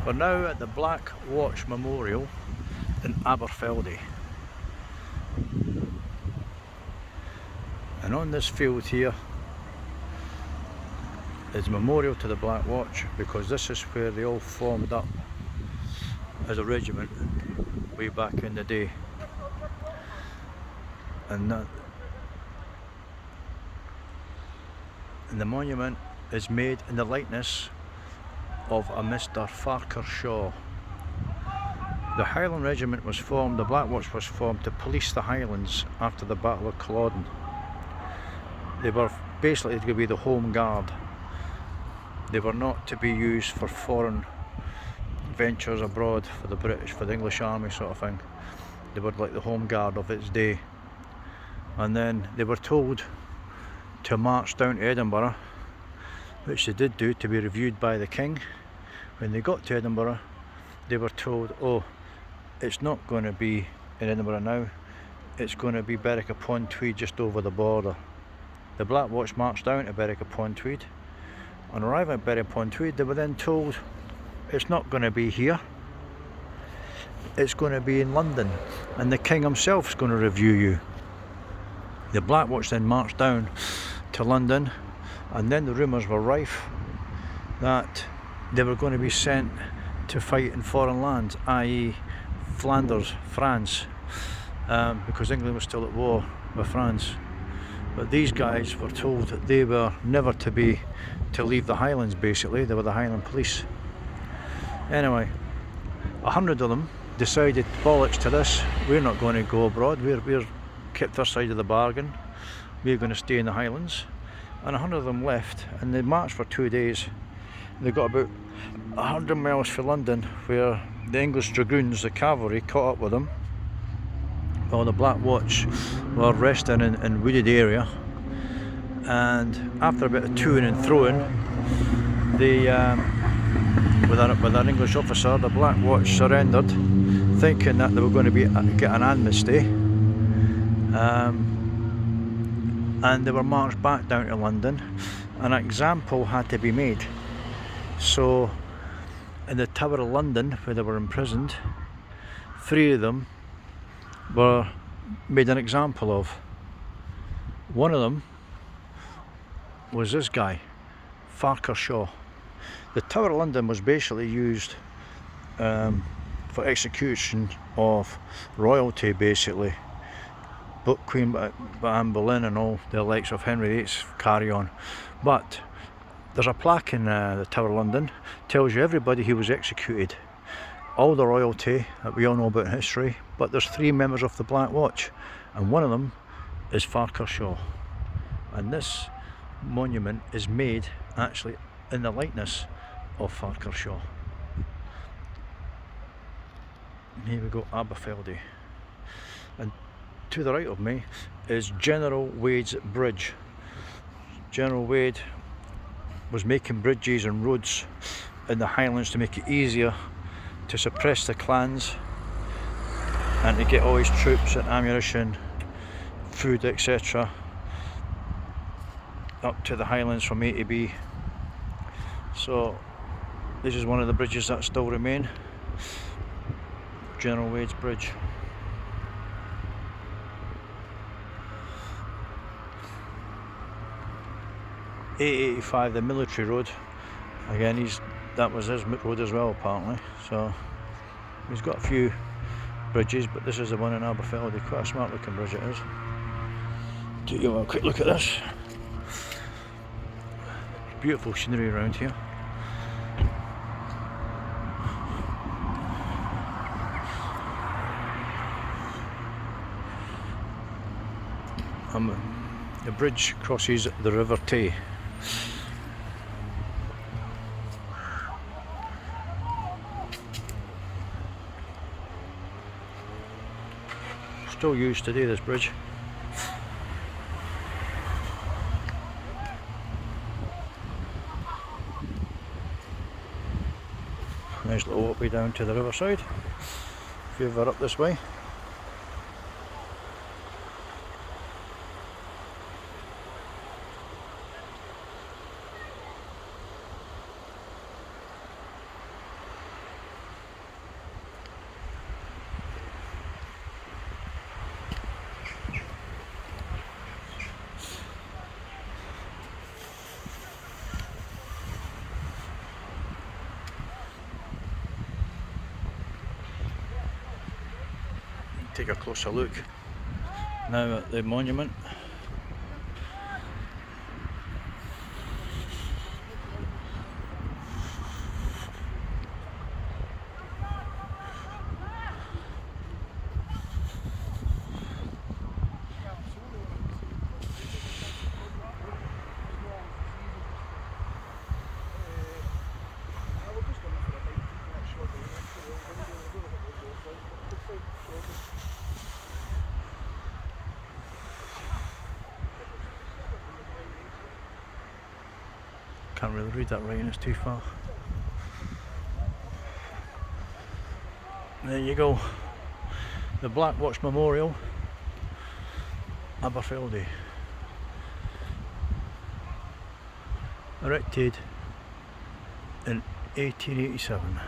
We're now at the Black Watch Memorial in Aberfeldy. And on this field here is a memorial to the Black Watch, because this is where they all formed up as a regiment way back in the day. And the monument is made in the likeness of a Mr. Farquhar Shaw. The Highland Regiment was formed, the Black Watch was formed to police the Highlands after the Battle of Culloden. They were basically going to be the home guard. They were not to be used for foreign ventures abroad for the British, for the English army sort of thing. They were like the home guard of its day. And then they were told to march down to Edinburgh, which they did do, to be reviewed by the King. When they got to Edinburgh, they were told, oh, it's not going to be in Edinburgh now, it's going to be Berwick-upon-Tweed, just over the border. The Black Watch marched down to Berwick-upon-Tweed. On arriving at Berwick-upon-Tweed, they were then told, it's not going to be here, it's going to be in London, and the King himself is going to review you. The Black Watch then marched down to London, and then the rumours were rife that they were going to be sent to fight in foreign lands, i.e. Flanders, France, because England was still at war with France. But these guys were told that they were never to leave the Highlands. Basically, they were the Highland police. Anyway, 100 of them decided, bollocks to this, we're not going to go abroad, we're kept our side of the bargain, we're going to stay in the Highlands. And 100 of them left, and they marched for 2 days. They got about 100 miles from London, where the English dragoons, the cavalry, caught up with them while the Black Watch were resting in wooded area. And after a bit of toing and throwing, they, with an English officer, the Black Watch surrendered, thinking that they were going to get an amnesty. And they were marched back down to London. An example had to be made. So in the Tower of London, where they were imprisoned, 3 of them were made an example of. One of them was this guy, Farquhar Shaw. The Tower of London was basically used for execution of royalty, basically. But Queen Anne Boleyn and all the likes of Henry VIII carry on. But there's a plaque in the Tower of London, tells you everybody who was executed, all the royalty that we all know about in history. But there's 3 members of the Black Watch, and one of them is Farquhar Shaw. And this monument is made actually in the likeness of Farquhar Shaw. Here we go, Aberfeldy. And to the right of me is General Wade's bridge. General Wade was making bridges and roads in the Highlands to make it easier to suppress the clans and to get all his troops and ammunition, food, etc. up to the Highlands from A to B. So this is one of the bridges that still remain, General Wade's bridge. A85, the military road, again that was his road as well apparently, so he's got a few bridges, but this is the one in Aberfeldy. Quite a smart looking bridge it is. Take you a quick look at this. Beautiful scenery around here. The bridge crosses the River Tay. Still used today, this bridge. Nice little walkway down to the riverside, if you're ever up this way. take a closer look now at the monument. Can't really read that writing, it's too far. There you go. The Black Watch Memorial, Aberfeldy. Erected in 1887.